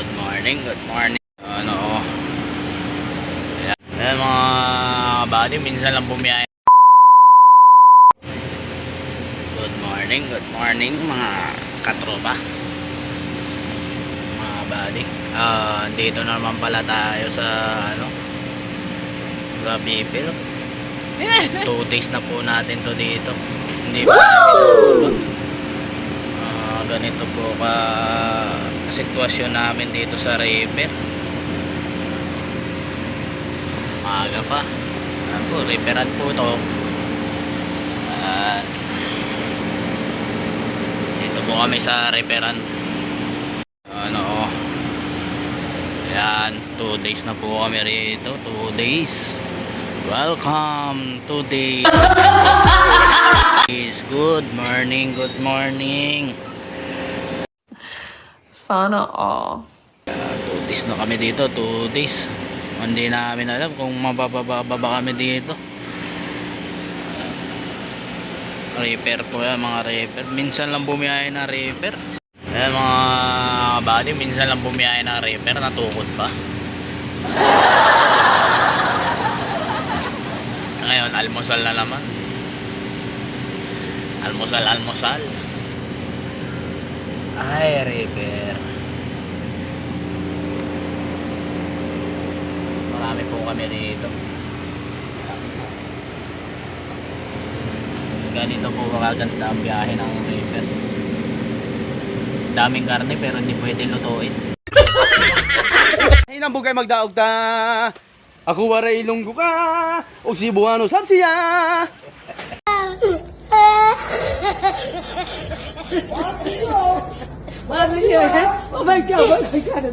Good morning, good morning. Ano, ayan mga buddy, minsan lang bumiyahe. Good morning mga katropa, mga buddy. Dito naman pala tayo sa sa Bipil. 2 days na po natin to dito. Hindi pa ganito po ka sitwasyon namin dito sa river. Maaga pa. Ano po, riveran po to. Dito po kami sa riveran. Ayan, 2 days na po kami rito. 2 days. Welcome to the good morning, good morning. Sana all. 2 days na kami dito, 2 days. Hindi namin alam kung mabababa kami dito. Repair po yan, mga repair. Minsan lang bumiyahe na repair. Ayan mga buddy, minsan lang bumiyahe na repair. Natukod pa. Ngayon, almusal na naman. Almusal. Ay, repair. Marami po kami dito. Ganito po kaganda ang biyahe ng repair. Daming karne pero hindi pwede lutuin. Ay nang bugay magdaog ta. Ako waray ilonggo ka. Og Cebuano sabsiya. Oh my god, oh my god.